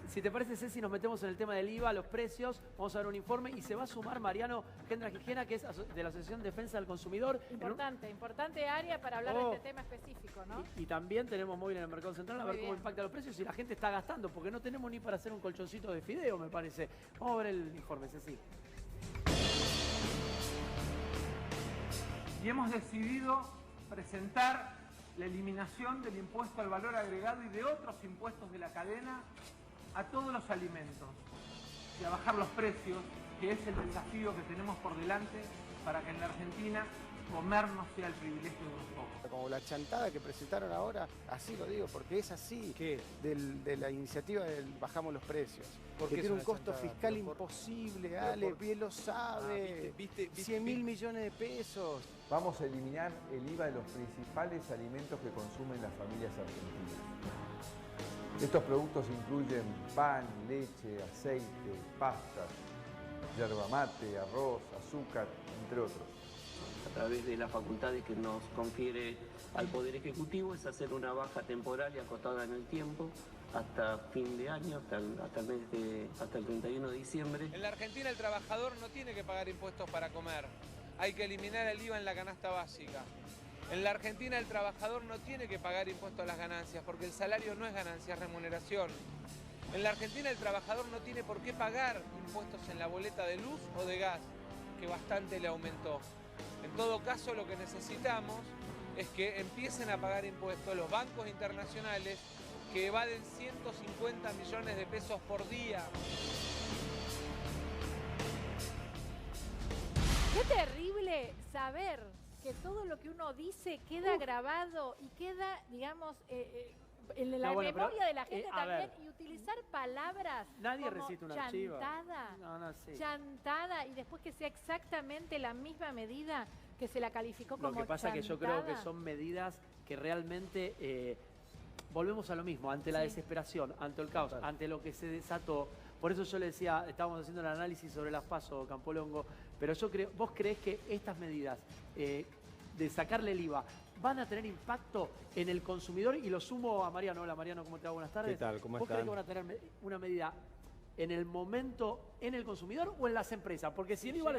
Si te parece, Ceci, nos metemos en el tema del IVA, los precios, vamos a ver un informe y se va a sumar Mariano Gendra Gijena, que es de la Asociación Defensa del Consumidor. Importante área para hablar de este tema específico, ¿no? Y también tenemos móvil en el Mercado Central a ver cómo impacta los precios y la gente está gastando, porque no tenemos ni para hacer un colchoncito de fideo, me parece. Vamos a ver el informe, Ceci. Y hemos decidido presentar la eliminación del impuesto al valor agregado y de otros impuestos de la cadena a todos los alimentos y a bajar los precios, que es el desafío que tenemos por delante para que en la Argentina comer no sea el privilegio de unos pocos. Como la chantada que presentaron ahora, así lo digo, porque es así. ¿Qué? De la iniciativa del bajamos los precios. Porque tiene un costo chantada, fiscal imposible, Ale, bien lo sabe. ¿Viste? 100.000 millones de pesos. Vamos a eliminar el IVA de los principales alimentos que consumen las familias argentinas. Estos productos incluyen pan, leche, aceite, pastas, yerba mate, arroz, azúcar, entre otros. A través de las facultades que nos confiere al Poder Ejecutivo es hacer una baja temporal y acotada en el tiempo hasta fin de año, hasta el 31 de diciembre. En la Argentina el trabajador no tiene que pagar impuestos para comer. Hay que eliminar el IVA en la canasta básica. En la Argentina el trabajador no tiene que pagar impuestos a las ganancias porque el salario no es ganancia, es remuneración. En la Argentina el trabajador no tiene por qué pagar impuestos en la boleta de luz o de gas, que bastante le aumentó. En todo caso, lo que necesitamos es que empiecen a pagar impuestos los bancos internacionales que evaden 150 millones de pesos por día. Qué terrible saber que todo lo que uno dice queda grabado y queda, digamos, en la memoria de la gente también, y utilizar palabras Nadie como recita un chantada, archivo. chantada, y después que sea exactamente la misma medida que se la calificó como Lo que pasa es que yo creo que son medidas que realmente volvemos a lo mismo, ante la desesperación, ante el caos, ante lo que se desató. Por eso yo le decía, estábamos haciendo el análisis sobre las PASO, Campolongo, pero yo creo, ¿vos creés que estas medidas de sacarle el IVA van a tener impacto en el consumidor? Y lo sumo a Mariano. Hola Mariano, ¿cómo te va? Buenas tardes. ¿Qué tal? ¿Cómo ¿Vos están? creés que van a tener una medida en el momento, en el consumidor o en las empresas? Porque si el IVA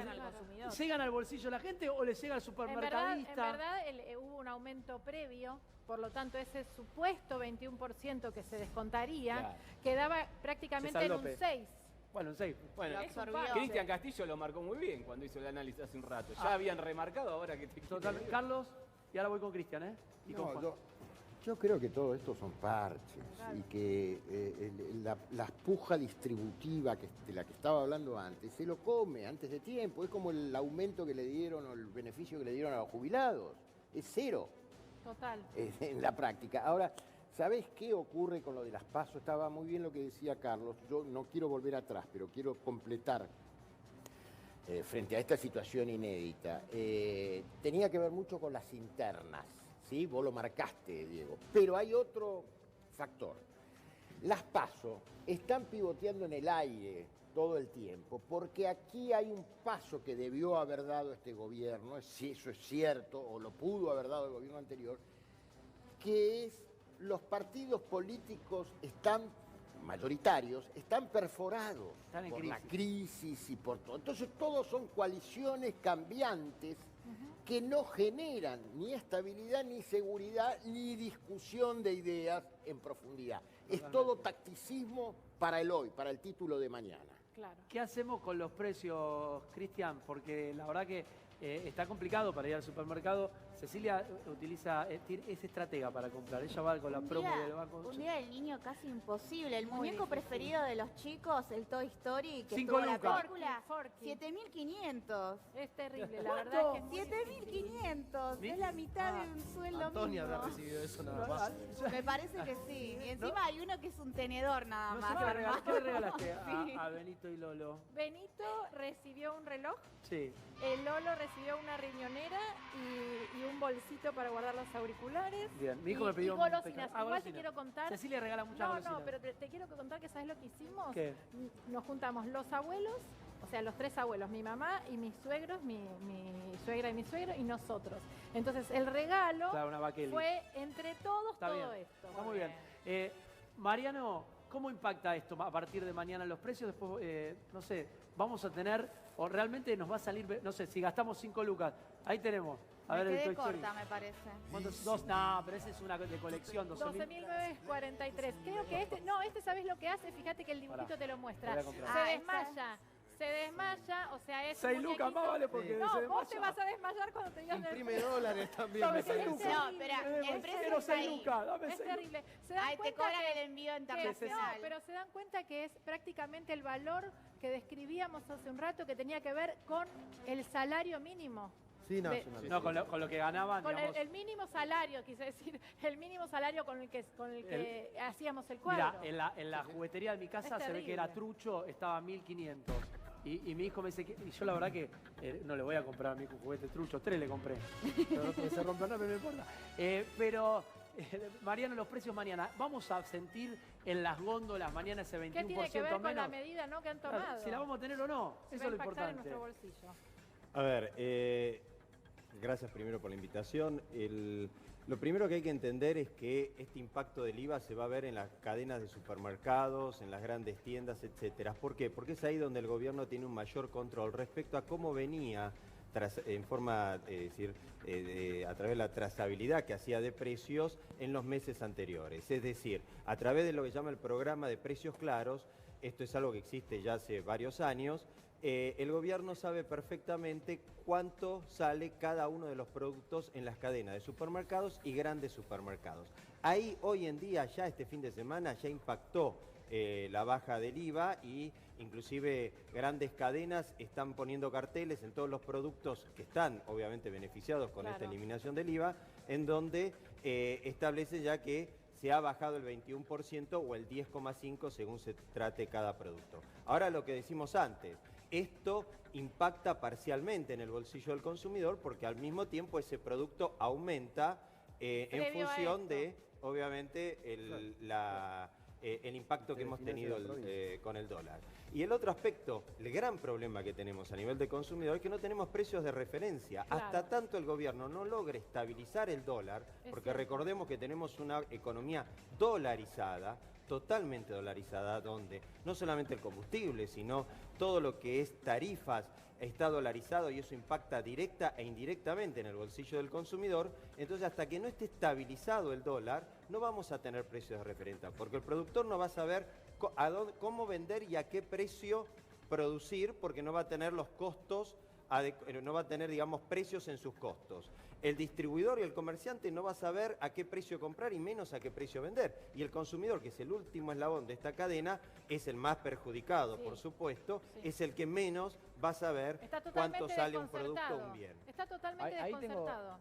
llegan al bolsillo de la gente o le llega al supermercadista. En verdad hubo un aumento previo, por lo tanto ese supuesto 21% que se descontaría quedaba prácticamente en un 6%. Bueno, un 6. Bueno, Cristian Castillo lo marcó muy bien cuando hizo el análisis hace un rato. Ya habían remarcado, ahora que te... Totalmente. Carlos, y ahora voy con Cristian, ¿eh? Y con Juan. Yo creo que todo esto son parches y que la puja distributiva de la que estaba hablando antes se lo come antes de tiempo. Es como el aumento que le dieron o el beneficio que le dieron a los jubilados. Es cero. Total. En la práctica. Ahora, ¿sabés qué ocurre con lo de las PASO? Estaba muy bien lo que decía Carlos. Yo no quiero volver atrás, pero quiero completar frente a esta situación inédita. Tenía que ver mucho con las internas. ¿Sí? Vos lo marcaste, Diego. Pero hay otro factor. Las PASO están pivoteando en el aire todo el tiempo, porque aquí hay un paso que debió haber dado este gobierno, si eso es cierto, o lo pudo haber dado el gobierno anterior, que es los partidos políticos mayoritarios, están perforados por la crisis y por todo. Entonces todos son coaliciones cambiantes que no generan ni estabilidad, ni seguridad, ni discusión de ideas en profundidad. Es todo tacticismo para el hoy, para el título de mañana. Claro. ¿Qué hacemos con los precios, Cristian? Porque la verdad que está complicado para ir al supermercado. Cecilia es estratega para comprar. Ella va con la promo del banco. Un día del niño casi imposible. El muñeco preferido de los chicos, el Toy Story, que 5 estuvo en la lucas. película, Forky. 7.500. Es terrible, la verdad es que 7.500. Es la mitad de un sueldo Antonia mínimo. habrá recibido eso nada más. Me parece que sí. Y encima hay uno que es un tenedor nada No sé más. qué le regalaste Sí. a Benito y Lolo. Benito recibió un reloj, Sí. el Lolo recibió una riñonera y un bolsito para guardar los auriculares. Bien, mi hijo me pidió y un golosinas. pescado. Igual golosinas. te quiero contar. Cecilia regala muchas golosinas. No, pero te quiero contar que ¿sabes lo que hicimos? ¿Qué? Nos juntamos los abuelos, o sea, los 3 abuelos, mi mamá y mis suegros, mi suegra y mi suegro y nosotros. Entonces el regalo Claro, una Baqueli. fue entre todos Está todo bien. esto. Está muy bien. Mariano, ¿Cómo impacta esto a partir de mañana en los precios? Después, no sé, vamos a tener, o realmente nos va a salir, no sé, si gastamos 5 lucas, ahí tenemos. A ver, Me el quedé Toy Story. corta, me parece. ¿Cuántos? Dos, no, pero esa es una de colección. 12.943. Creo que este, ¿sabes lo que hace? Fíjate que el dibujito te lo muestra. Lo voy a comprar. Se desmaya. Se desmaya, o sea, es 6 lucas más vale porque no, se vos te desmaya. vas a desmayar cuando te digan Imprime dólares también, me parece. No, pero el precio Quiero está 6 ahí. lucas, dame Es 6 terrible. Se dan Ahí te cuenta cobran que- el envío que- internacional. no, pero se dan cuenta que es prácticamente el valor que describíamos hace un rato que tenía que ver con el salario mínimo. Sí, no, Ve- es una No, con lo que ganaban, Con digamos. el mínimo salario, quise decir, el mínimo salario con el que hacíamos el cuadro. Mira, en la juguetería de mi casa Es se ve que era terrible. trucho, estaba 1.500. Y mi hijo me dice que... Y yo la verdad que no le voy a comprar a mi hijo juguete trucho, 3 le compré. Pero no se rompe, no me importa. Pero, Mariano, los precios mañana, vamos a sentir en las góndolas mañana ese 21% ¿Qué tiene que ver con menos. la medida, no, que han Claro, tomado? si la vamos a tener o no, Se eso va es a lo impactar en importante. nuestro bolsillo. A ver, gracias primero por la invitación. Lo primero que hay que entender es que este impacto del IVA se va a ver en las cadenas de supermercados, en las grandes tiendas, etcétera. ¿Por qué? Porque es ahí donde el gobierno tiene un mayor control respecto a cómo venía en forma, a través de la trazabilidad que hacía de precios en los meses anteriores. Es decir, a través de lo que llama el programa de precios claros, esto es algo que existe ya hace varios años, el gobierno sabe perfectamente cuánto sale cada uno de los productos en las cadenas de supermercados y grandes supermercados. Ahí hoy en día, ya este fin de semana, ya impactó la baja del IVA y inclusive grandes cadenas están poniendo carteles en todos los productos que están obviamente beneficiados con esta eliminación del IVA, en donde establecen ya que se ha bajado el 21% o el 10,5% según se trate cada producto. Ahora lo que decimos antes, esto impacta parcialmente en el bolsillo del consumidor porque al mismo tiempo ese producto aumenta en función de, obviamente, el impacto que hemos tenido con el dólar. Y el otro aspecto, el gran problema que tenemos a nivel de consumidor es que no tenemos precios de referencia. Claro. Hasta tanto el gobierno no logre estabilizar el dólar, porque cierto. Recordemos que tenemos una economía dolarizada, totalmente dolarizada, donde no solamente el combustible, sino todo lo que es tarifas está dolarizado y eso impacta directa e indirectamente en el bolsillo del consumidor. Entonces, hasta que no esté estabilizado el dólar, no vamos a tener precios de referencia, porque el productor no va a saber cómo vender y a qué precio producir, porque no va a tener los costos, no va a tener, digamos, precios en sus costos. El distribuidor y el comerciante no va a saber a qué precio comprar y menos a qué precio vender. Y el consumidor, que es el último eslabón de esta cadena, es el más perjudicado, por supuesto, es el que menos va a saber cuánto sale un producto o un bien. Está totalmente Ahí desconcertado.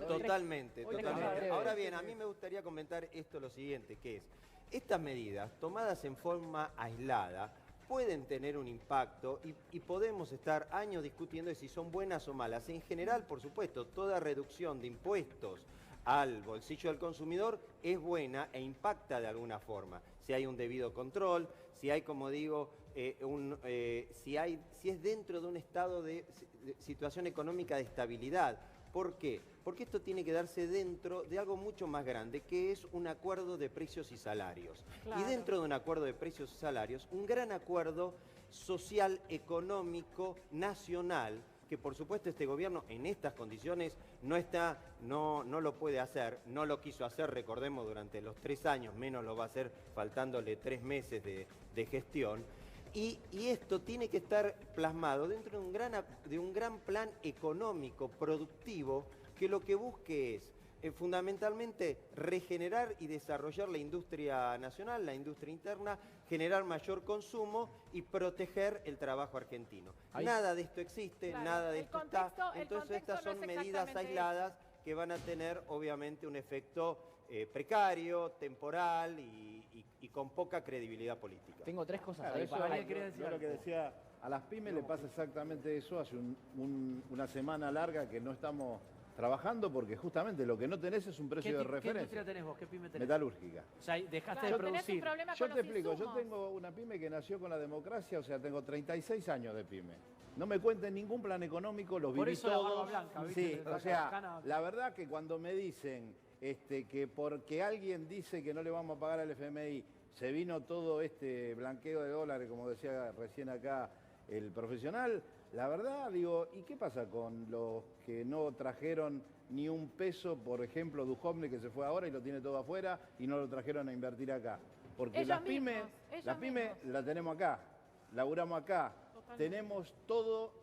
Totalmente. breve. Ahora bien, a mí me gustaría comentar esto lo siguiente, que es, estas medidas tomadas en forma aislada pueden tener un impacto y podemos estar años discutiendo de si son buenas o malas. En general, por supuesto, toda reducción de impuestos al bolsillo del consumidor es buena e impacta de alguna forma. Si hay un debido control, si hay, como digo, si es dentro de un estado de situación económica de estabilidad. ¿Por qué? Porque esto tiene que darse dentro de algo mucho más grande, que es un acuerdo de precios y salarios. Claro. Y dentro de un acuerdo de precios y salarios, un gran acuerdo social, económico, nacional, que por supuesto este gobierno en estas condiciones no lo puede hacer, no lo quiso hacer, recordemos, durante los 3 años, menos lo va a hacer faltándole 3 meses de gestión. Y esto tiene que estar plasmado dentro de un gran plan económico, productivo, que lo que busque es fundamentalmente regenerar y desarrollar la industria nacional, la industria interna, generar mayor consumo y proteger el trabajo argentino. Nada de esto existe, Claro, nada de el esto contexto- está. el Entonces contexto estas no son es medidas exactamente aisladas que van a tener obviamente un efecto precario, temporal y con poca credibilidad política. Tengo 3 cosas Claro, ahí eso para... yo lo que decía, a las pymes le pasa exactamente eso. Hace una semana larga que no estamos trabajando porque justamente lo que no tenés es un precio de ¿Qué referencia. industria tenés vos? ¿Qué pyme tenés? Metalúrgica. O sea, dejaste Claro, de tenés un producir. problema Yo con te los explico, yo insumos. tengo una pyme que nació con la democracia, o sea, tengo 36 años de pyme. No me cuenten ningún plan económico, los Por viví eso la barba todos. blanca, ¿viste? Sí, Te saca o sea, la cana. la verdad que cuando me dicen que porque alguien dice que no le vamos a pagar al FMI, se vino todo este blanqueo de dólares, como decía recién acá el profesional. La verdad, digo, ¿y qué pasa con los que no trajeron ni un peso, por ejemplo, Duhovne, que se fue ahora y lo tiene todo afuera y no lo trajeron a invertir acá? Porque las pymes la tenemos acá, laburamos acá, tenemos todo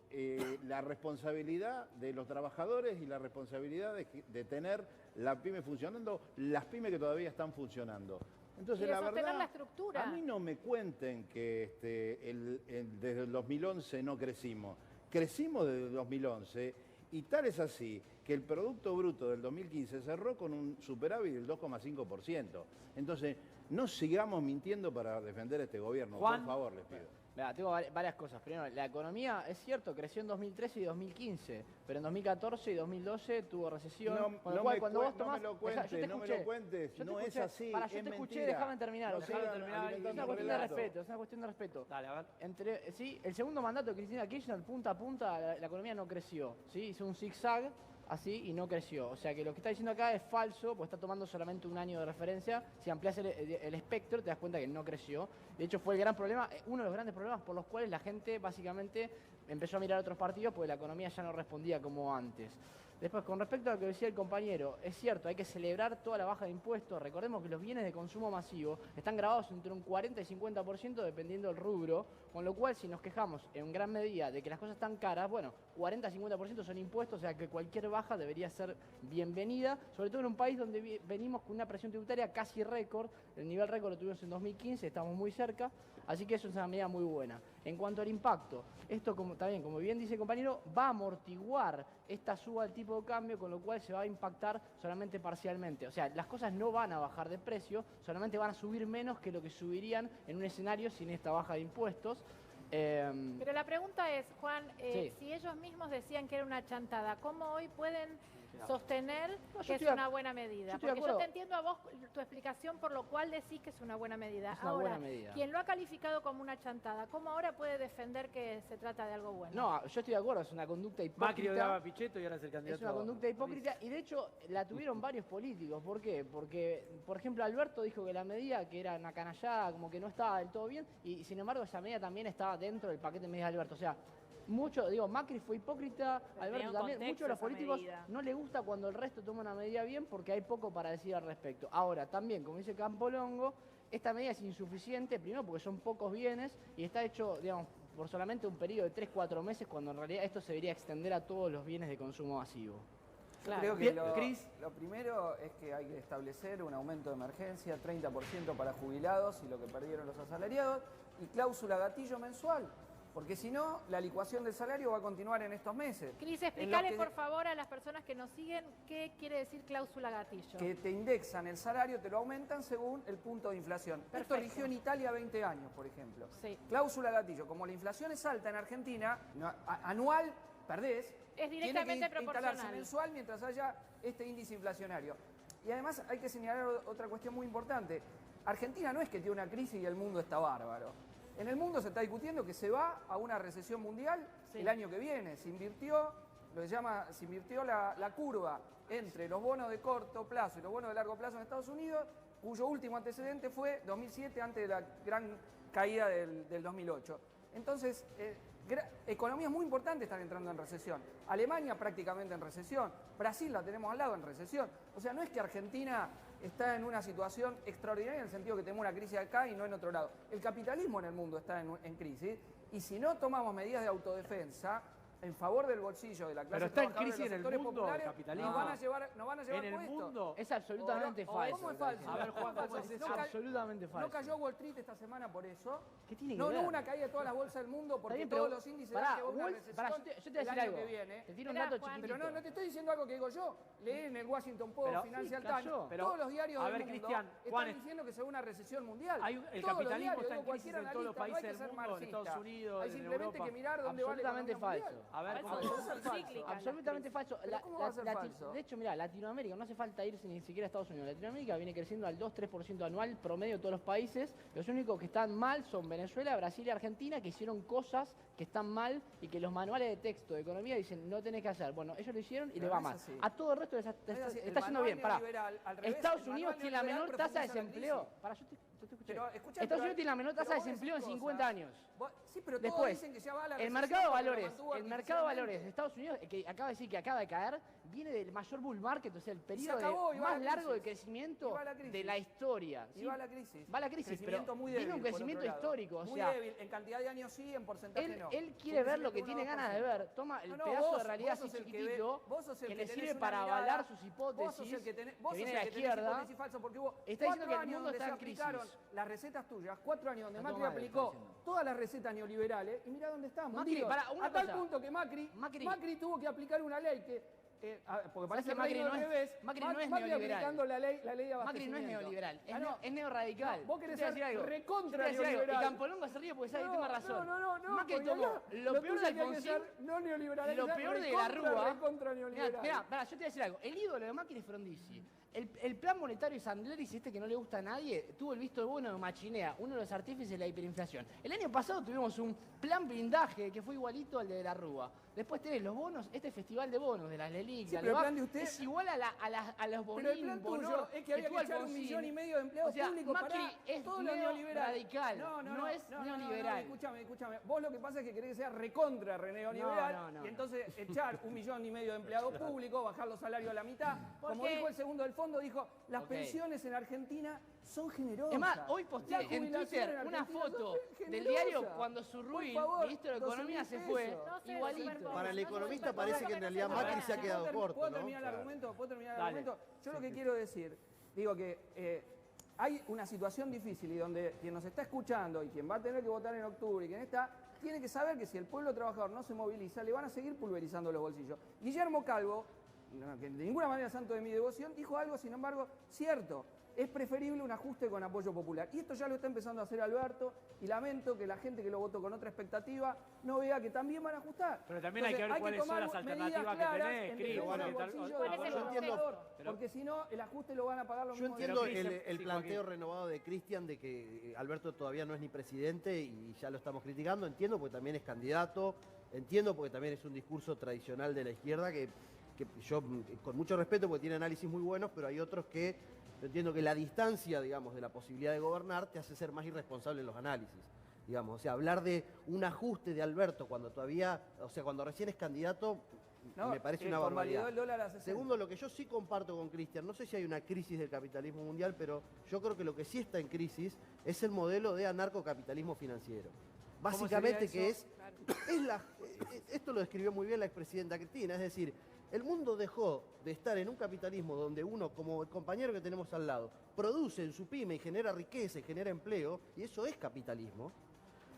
la responsabilidad de los trabajadores y la responsabilidad de tener la pyme funcionando, las pymes que todavía están funcionando. Entonces, la verdad, la estructura. A mí no me cuenten que desde el 2011 no crecimos. Crecimos desde el 2011 y tal es así que el Producto Bruto del 2015 cerró con un superávit del 2,5%. Entonces, no sigamos mintiendo para defender a este gobierno. Juan, por favor, les pido. Mira, tengo varias cosas. Primero, la economía, es cierto, creció en 2013 y 2015, pero en 2014 y 2012 tuvo recesión. Con lo cual, cuando vos tomás... No me lo cuentes, no es así, Para, yo te escuché, déjame terminar. Es una cuestión de respeto, es una cuestión de respeto. Dale, a ver. Sí, el segundo mandato de Cristina Kirchner, punta a punta, la economía no creció. ¿Sí? Hizo un zigzag así y no creció. O sea que lo que está diciendo acá es falso, porque está tomando solamente un año de referencia. Si amplias el espectro, te das cuenta que no creció. De hecho, fue el gran problema, uno de los grandes problemas por los cuales la gente básicamente empezó a mirar a otros partidos, porque la economía ya no respondía como antes. Después, con respecto a lo que decía el compañero, es cierto, hay que celebrar toda la baja de impuestos. Recordemos que los bienes de consumo masivo están grabados entre un 40 y 50% dependiendo del rubro, con lo cual si nos quejamos en gran medida de que las cosas están caras, bueno, 40-50% son impuestos, o sea que cualquier baja debería ser bienvenida, sobre todo en un país donde venimos con una presión tributaria casi récord. El nivel récord lo tuvimos en 2015, estamos muy cerca, así que eso es una medida muy buena. En cuanto al impacto, esto también, como bien dice el compañero, va a amortiguar esta suba del tipo de cambio, con lo cual se va a impactar solamente parcialmente. O sea, las cosas no van a bajar de precio, solamente van a subir menos que lo que subirían en un escenario sin esta baja de impuestos. Pero la pregunta es, Juan, sí. Si ellos mismos decían que era una chantada, ¿cómo hoy pueden sostener que es una buena medida? Porque yo te entiendo a vos tu explicación por lo cual decís que es una buena medida. Es una buena medida. Quien lo ha calificado como una chantada, ¿cómo ahora puede defender que se trata de algo bueno? No, yo estoy de acuerdo, es una conducta hipócrita. Macri odiaba a Pichetto y ahora es el candidato. Es una conducta hipócrita y de hecho la tuvieron varios políticos. ¿Por qué? Porque, por ejemplo, Alberto dijo que la medida, que era una canallada, como que no estaba del todo bien, y sin embargo esa medida también estaba dentro del paquete de medidas de Alberto. O sea, Macri fue hipócrita, Alberto también. Muchos de los políticos no les gusta cuando el resto toma una medida bien porque hay poco para decir al respecto. Ahora, también, como dice Campolongo, esta medida es insuficiente, primero porque son pocos bienes y está hecho, digamos, por solamente un periodo de 3-4 meses, cuando en realidad esto se debería extender a todos los bienes de consumo masivo. Claro. Creo que lo primero es que hay que establecer un aumento de emergencia, 30% para jubilados y lo que perdieron los asalariados, y cláusula gatillo mensual. Porque si no, la licuación del salario va a continuar en estos meses. Cris, explícale por favor a las personas que nos siguen qué quiere decir cláusula gatillo. Que te indexan el salario, te lo aumentan según el punto de inflación. Perfecto. Esto rigió en Italia 20 años, por ejemplo. Sí. Cláusula gatillo, como la inflación es alta en Argentina, anual perdés, es directamente tiene que proporcional. instalarse mensual mientras haya este índice inflacionario. Y además hay que señalar otra cuestión muy importante. Argentina no es que tiene una crisis y el mundo está bárbaro. En el mundo se está discutiendo que se va a una recesión mundial el año que viene. Se invirtió la curva entre los bonos de corto plazo y los bonos de largo plazo en Estados Unidos, cuyo último antecedente fue 2007, antes de la gran caída del 2008. Entonces, economías muy importantes están entrando en recesión. Alemania prácticamente en recesión. Brasil la tenemos al lado en recesión. O sea, no es que Argentina está en una situación extraordinaria en el sentido que tenemos una crisis acá y no en otro lado. El capitalismo en el mundo está en crisis y si no tomamos medidas de autodefensa en favor del bolsillo de la clase trabajadora, de los sectores populares, nos van a llevar en el puestos. mundo es absolutamente falso. ¿Cómo es falso? A ver, Juan, ¿cómo es eso? Absolutamente falso. ¿No cayó Wall Street esta semana por eso? ¿Qué tiene que no ver? hubo una caída de todas las bolsas del mundo porque bien, todos los índices dan que va a una recesión yo te el año que viene. Te tiro un dato chiquitito. Pero no te estoy diciendo algo que digo yo. Leí en el Washington Post, Financial Times, todos los diarios del mundo están diciendo que se va a una recesión mundial. El capitalismo está en crisis en todos los países del mundo, en Estados Unidos, en Europa. Hay simplemente que mirar dónde va la economía mundial. A ver, absolutamente falso. ¿Cómo va a ser falso? De hecho, mira, Latinoamérica, no hace falta irse ni siquiera a Estados Unidos. Latinoamérica viene creciendo al 2-3% anual promedio de todos los países. Los únicos que están mal son Venezuela, Brasil y Argentina, que hicieron cosas que están mal y que los manuales de texto de economía dicen no tenés que hacer. Bueno, ellos lo hicieron y le va mal. A todo el resto está yendo bien. Estados Unidos tiene la menor tasa de desempleo. Pero, escuchá, Estados Unidos tiene la menor tasa de desempleo en 50 años. Sí, pero todos Después, dicen que ya va a la el recesión mercado de porque lo valores, mantuvo el mercado de valores artificialmente. de Estados Unidos, que acaba de decir que acaba de caer, viene del mayor bull market, o sea, el periodo acabó, y va más la largo de crisis. crecimiento Y va la crisis. de la historia. Y ¿sí? va la crisis. Va la crisis, Crecimiento pero muy tiene débil, un por crecimiento otro lado. histórico, o Muy sea, débil, en cantidad de años sí, en porcentaje no. él quiere ver lo que tiene ganas de ver, toma el pedazo de realidad así chiquitito que le sirve para avalar sus hipótesis, que viene de la izquierda, porque hubo está diciendo que el 4 años mundo donde está se en crisis. aplicaron las recetas tuyas, 4 años donde Está Macri todo mal, aplicó está diciendo. todas las recetas neoliberales y mirá dónde estamos. Macri, hundidos. para, una a tal cosa. punto que Macri tuvo que aplicar una ley que porque parece que Macri reino no al es- revés. Macri no es Macri neoliberal. aplicando la ley de Macri no es abastecimiento. neoliberal, es, no. es neorradical. No, vos querés Yo te voy a ser decir algo. recontra Yo te voy a decir algo. neoliberal. Y Campolongo se ríe porque sabe que No, tengo razón. no, Macri porque tomó acá lo lo peor tuyo de que hay que Alfonsín, ser no neoliberal, lo hay que ser peor de la recontra, Rúa. recontra neoliberal. Mirá, yo te voy a decir algo. El ídolo de Macri es Frondizi. El plan monetario de Sandleris, este que no le gusta a nadie, tuvo el visto bueno de Machinea, uno de los artífices de la hiperinflación. El año pasado tuvimos un plan blindaje que fue igualito al de la Rúa. Después tenés los bonos, este festival de bonos de las LELIC, Sí, la pero el LEVAC, plan de usted- es igual a los bonos. Pero el plan tuyo es que había que echar 1,5 millones de empleados públicos Macri para es todo lo neoliberal. radical, no es neoliberal. Escúchame. Vos lo que pasa es que querés que sea recontra neoliberal No. y entonces echar 1,5 millones de empleados públicos, bajar los salarios a la mitad. Como Porque- dijo el segundo del fondo, dijo, las Ok. pensiones en Argentina son generosas. Es más, hoy posteé La en jubilación Twitter en una Argentina foto son del generosas. diario cuando Zurruy, Por favor, ministro de 12.000 Economía, se fue. pesos. Igualito. Para el economista parece que en realidad Macri se ha quedado corto, ¿Puedo ¿no? terminar el Claro. argumento? ¿Puedo terminar el Dale. argumento? Yo lo que quiero decir, digo que hay una situación difícil y donde quien nos está escuchando y quien va a tener que votar en octubre y quien está, tiene que saber que si el pueblo trabajador no se moviliza, le van a seguir pulverizando los bolsillos. Guillermo Calvo, que de ninguna manera es santo de mi devoción, dijo algo, sin embargo, cierto. Es preferible un ajuste con apoyo popular. Y esto ya lo está empezando a hacer Alberto y lamento que la gente que lo votó con otra expectativa no vea que también van a ajustar. Pero también hay que ver cuáles son tomar las medidas alternativas que claras tenés, en Cris. defensa Bueno, del bolsillo yo del entiendo- trabajador, pero- porque si no, el ajuste lo van a pagar los Yo mismos. entiendo Pero, el sí, planteo Joaquín. renovado de Cristian de que Alberto todavía no es ni presidente y ya lo estamos criticando. Entiendo porque también es candidato, entiendo porque también es un discurso tradicional de la izquierda que yo, con mucho respeto, porque tiene análisis muy buenos, pero hay otros que yo entiendo que la distancia, digamos, de la posibilidad de gobernar te hace ser más irresponsable en los análisis. Digamos, o sea, hablar de un ajuste de Alberto cuando todavía, o sea, cuando recién es candidato, No, me parece una convalidó barbaridad. el dólar a 60. Segundo, lo que yo sí comparto con Cristian, no sé si hay una crisis del capitalismo mundial, pero yo creo que lo que sí está en crisis es el modelo de anarcocapitalismo financiero. Básicamente sería que eso? esto lo describió muy bien la expresidenta Cristina, es decir, el mundo dejó de estar en un capitalismo donde uno, como el compañero que tenemos al lado, produce en su pyme y genera riqueza y genera empleo, y eso es capitalismo,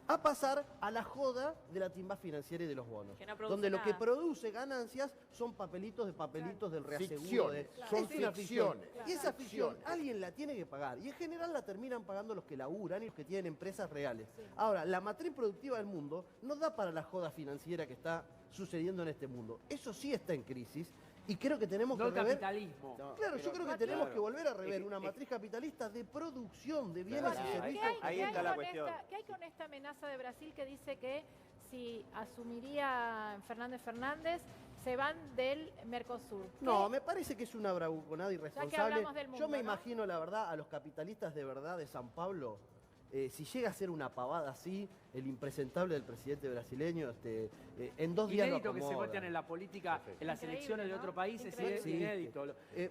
a pasar a la joda de la timba financiera y de los bonos. Que no produce Donde lo que nada. produce ganancias son papelitos del reaseguro. Ficciones, son Es una ficción. ficciones. Y esa ficción alguien la tiene que pagar. Y en general la terminan pagando los que laburan y los que tienen empresas reales. Ahora, la matriz productiva del mundo no da para la joda financiera que está sucediendo en este mundo. Eso sí está en crisis. Y creo que tenemos No que el rever... capitalismo. Claro, yo creo que tenemos que volver a rever una matriz capitalista de producción de bienes y servicios. Ahí está la cuestión. ¿Qué hay con esta amenaza de Brasil que dice que si asumiría Fernández, se van del Mercosur? No, me parece que es una bravuconada irresponsable. hablamos del mundo, Yo me ¿no? imagino, la verdad, a los capitalistas de verdad de San Pablo, si llega a ser una pavada así, el impresentable del presidente brasileño, en 2 días lo Inédito que se acomoda. metan en la política, en las Increíble, elecciones de ¿no? otro país, Increíble. es inédito.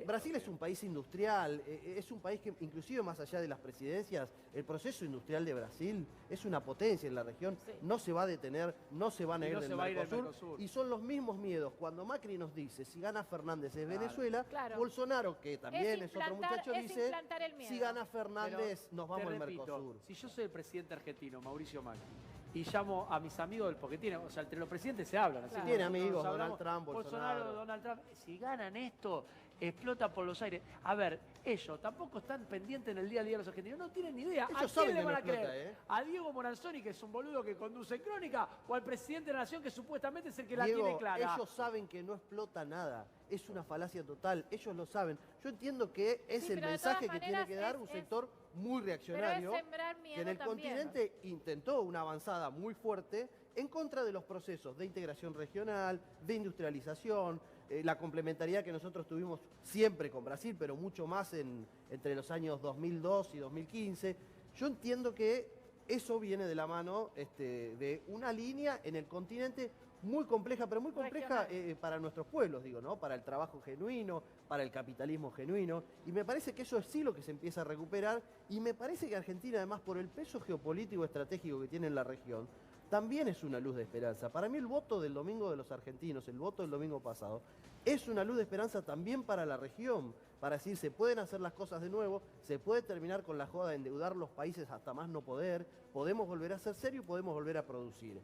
Brasil es un país industrial, es un país que inclusive más allá de las presidencias, el proceso industrial de Brasil es una potencia en la región, Sí. no se va a detener, no se van a Y ir no del se va a ir del Mercosur, Mercosur. y son los mismos miedos. Cuando Macri nos dice, si gana Fernández es Venezuela, Claro. Bolsonaro, que también es otro muchacho, es dice, implantar el miedo. si gana Fernández nos vamos Te al repito, Mercosur. Si yo soy el presidente argentino, Mauricio Macri, y llamo a mis amigos, porque tiene, o sea, entre los presidentes se hablan. Así Claro. Tiene como amigos, nos Donald hablamos, Trump, Bolsonaro. Donald Trump. Si ganan esto, explota por los aires. A ver, ellos tampoco están pendientes en el día a día de los argentinos, no tienen ni idea. Ellos ¿A quién saben le que van no a explota, creer? ¿A Diego Moranzoni, que es un boludo que conduce Crónica, o al presidente de la Nación, que supuestamente es el que la Diego, tiene clara? ellos saben que no explota nada. Es una falacia total. Ellos lo saben. Yo entiendo que es Sí, el pero de mensaje todas que tiene maneras que dar es- un es- sector muy reaccionario. Pero es sembrar miedo que en el también. continente intentó una avanzada muy fuerte en contra de los procesos de integración regional, de industrialización, la complementariedad que nosotros tuvimos siempre con Brasil, pero mucho más entre los años 2002 y 2015. Yo entiendo que eso viene de la mano de una línea en el continente muy compleja, pero muy compleja para nuestros pueblos, digo, ¿no? Para el trabajo genuino, para el capitalismo genuino. Y me parece que eso es sí lo que se empieza a recuperar. Y me parece que Argentina, además, por el peso geopolítico estratégico que tiene en la región, también es una luz de esperanza. Para mí el voto del domingo de los argentinos, el voto del domingo pasado, es una luz de esperanza también para la región. Para decir, se pueden hacer las cosas de nuevo, se puede terminar con la joda de endeudar los países hasta más no poder, podemos volver a ser serios y podemos volver a producir.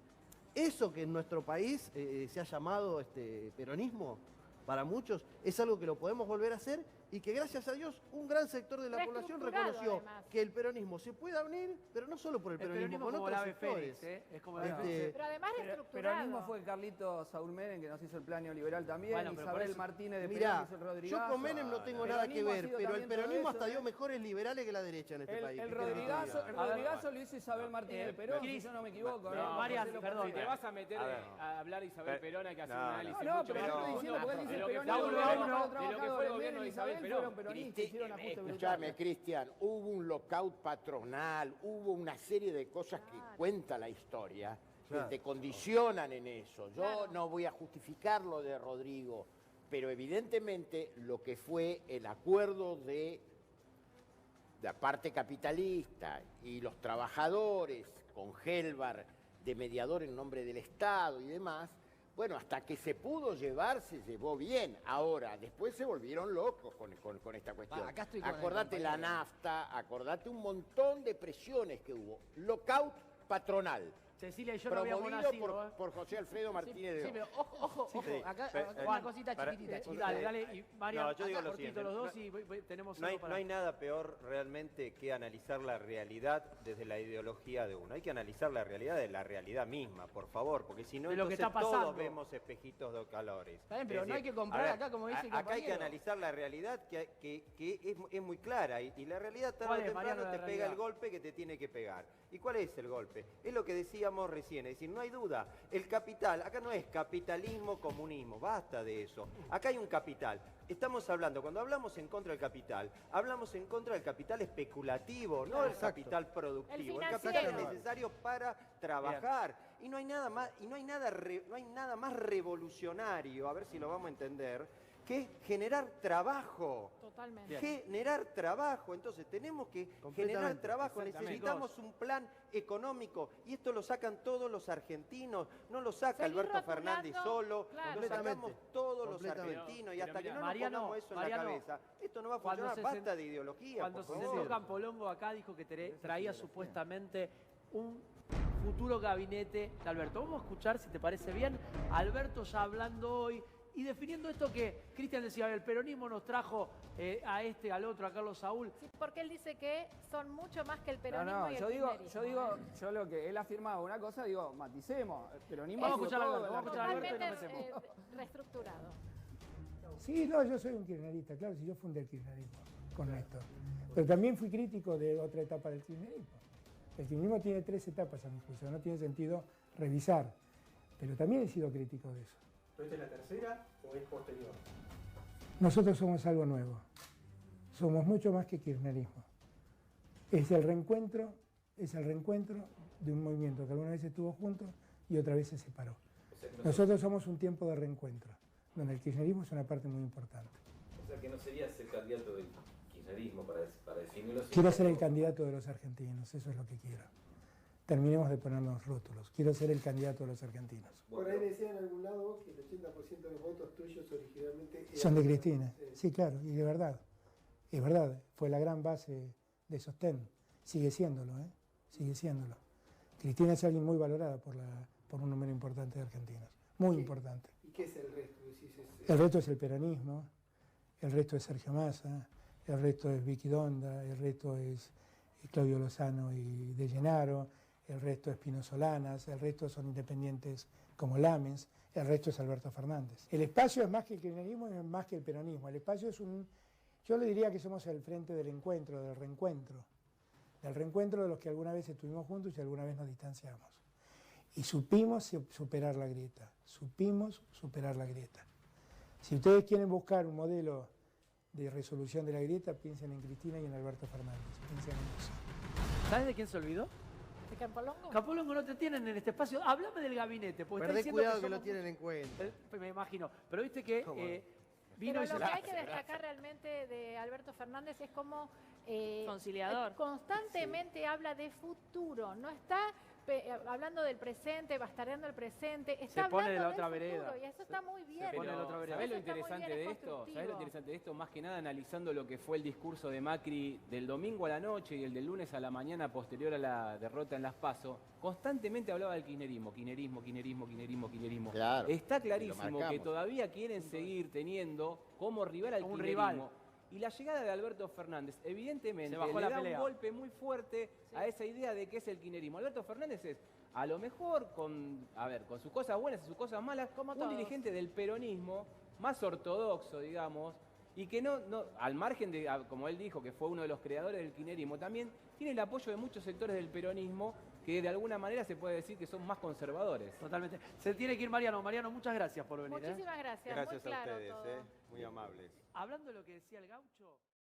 Eso que en nuestro país se ha llamado peronismo, para muchos, es algo que lo podemos volver a hacer y que gracias a Dios un gran sector de la población reconoció además. que el peronismo se puede unir, pero no solo por el peronismo, con como otros la ave sectores. Fénix, es como la ave Fénix. Pero además reestructurado. Peronismo fue Carlitos Saúl Menem, que nos hizo el plan neoliberal también, Bueno, pero Isabel eso, Martínez de Mirá, Perón hizo el Rodrigazo. yo con Menem no tengo nada que ver, pero el peronismo hasta dio mejores liberales que la derecha en este país. El Rodrigazo lo hizo Isabel Martínez de Perón, si yo no me equivoco. Marian, perdón. Si te vas a meter a hablar de Isabel Perón, hay que hacer un análisis No, mucho pero más yo estoy diciendo, porque él dice de lo que peronismo, fue el gobierno de Isabel Perón. fueron peronistas, hicieron ajustes brutales. Escuchame, Cristian, hubo un lockout patronal, hubo una serie de cosas que cuenta la historia, que te condicionan en eso. Yo no voy a justificar lo de Rodrigo, pero evidentemente lo que fue el acuerdo de la parte capitalista y los trabajadores con Gelbar de mediador en nombre del Estado y demás, bueno, hasta que se pudo llevar, se llevó bien. Ahora, después se volvieron locos con esta cuestión. Acá estoy con Acordate la nafta, acordate un montón de presiones que hubo. Lockout patronal. Cecilia y yo no habíamos promovido nacido, por José Alfredo Martínez de Sí, Oz. pero ojo, acá una cosita chiquitita. Dale, y Marian, No, yo digo lo cortito siguiente. los dos y tenemos No hay, algo para... no hay nada peor realmente que analizar la realidad desde la ideología de uno. Hay que analizar la realidad de la realidad misma, por favor, porque si no, De lo que entonces está pasando. todos vemos espejitos de calores. Está bien, pero no hay que comprar acá, como dice el acá hay que compañero. analizar la realidad que es muy clara y la realidad tarde ¿Cuál o es, temprano Mariano, te la pega realidad? el golpe que te tiene que pegar. ¿Y cuál es el golpe? Es lo que decíamos recién, es decir, no hay duda, el capital, acá no es capitalismo, comunismo, basta de eso. Acá hay un capital. Estamos hablando, cuando hablamos en contra del capital, hablamos en contra del capital especulativo, no el capital productivo. El capital es necesario para trabajar. Y no hay nada más, no hay nada más revolucionario, a ver si lo vamos a entender, que generar trabajo. Totalmente. Generar trabajo. Entonces tenemos que generar trabajo. Necesitamos un plan económico. Y esto lo sacan todos los argentinos. No lo saca Seguir Alberto rotulando, Fernández solo. claro. Lo sacamos todos los argentinos. Y hasta que no nos pongamos eso en la cabeza, esto no va a funcionar. Basta de ideología. Cuando se sentó Campolongo acá dijo que traía supuestamente un futuro gabinete de Alberto. Vamos a escuchar, si te parece bien, a Alberto ya hablando hoy y definiendo esto que Cristian decía, el peronismo nos trajo a este, al otro, a Carlos Saúl. Sí, porque él dice que son mucho más que el peronismo No, y el yo lo que él afirmaba una cosa, digo, maticemos. El peronismo Vamos a ha sido escuchar a todo Alberto, en la vamos a escuchar a Alberto y nos Totalmente metemos. reestructurado. Sí, no, yo soy un kirchnerista, claro, si yo fundé el kirchnerismo con Néstor. Pero también fui crítico de otra etapa del kirchnerismo. El kirchnerismo tiene 3 etapas a mi juicio, no tiene sentido revisar. Pero también he sido crítico de eso. ¿Pero esta es la tercera o es posterior? Nosotros somos algo nuevo. Somos mucho más que kirchnerismo. Es el reencuentro de un movimiento que alguna vez estuvo junto y otra vez se separó. Nosotros somos un tiempo de reencuentro, donde el kirchnerismo es una parte muy importante. O sea que no sería ser candidato del kirchnerismo para definirlo. Quiero ser el candidato de los argentinos, eso es lo que quiero. Terminemos de ponernos rótulos. Quiero ser el candidato de los argentinos. Por ahí decía en algún lado que el 80% de los votos tuyos originalmente Son de Cristina. Sí, claro, y de verdad. Es verdad, fue la gran base de Sostén. Sigue siéndolo, ¿eh? Sigue siéndolo. Cristina es alguien muy valorada por un número importante de argentinos. Muy importante. ¿Y qué es el resto? El resto es el peronismo, el resto es Sergio Massa, el resto es Vicky Donda, el resto es Claudio Lozano y De Llenaro, el resto es Pino Solanas, el resto son independientes como Lamens, el resto es Alberto Fernández. El espacio es más que el kirchnerismo y es más que el peronismo. El espacio es yo le diría que somos el frente del encuentro, del reencuentro de los que alguna vez estuvimos juntos y alguna vez nos distanciamos. Y supimos superar la grieta, Si ustedes quieren buscar un modelo de resolución de la grieta, piensen en Cristina y en Alberto Fernández, piensen en eso. ¿Sabes de quién se olvidó? ¿De Campolongo? Campolongo no te tienen en este espacio. Háblame del gabinete. Porque está Perdé diciendo cuidado que somos lo tienen en cuenta. Me imagino. Pero viste que vino Pero y se... lo que hay que destacar realmente de Alberto Fernández es como conciliador. Constantemente habla de futuro, no está hablando del presente, bastareando el presente, está se pone hablando de la del otra futuro, vereda. y eso está muy bien. ¿Sabés lo interesante de esto? ¿Sabés lo interesante de esto? Más que nada analizando lo que fue el discurso de Macri del domingo a la noche y el del lunes a la mañana posterior a la derrota en las PASO, constantemente hablaba del kirchnerismo. Claro, está clarísimo que todavía quieren seguir teniendo como rival al kirchnerismo. Y la llegada de Alberto Fernández, evidentemente, le da un golpe muy fuerte a esa idea de que es el kirchnerismo. Alberto Fernández es, a lo mejor, con sus cosas buenas y sus cosas malas, como un dirigente del peronismo, más ortodoxo, digamos, y que no, al margen de, como él dijo, que fue uno de los creadores del kirchnerismo, también tiene el apoyo de muchos sectores del peronismo que de alguna manera se puede decir que son más conservadores. Totalmente. Se tiene que ir Mariano. Mariano, muchas gracias por venir. Muchísimas gracias. Gracias muy claro a ustedes, todo. muy amables. Hablando de lo que decía el gaucho...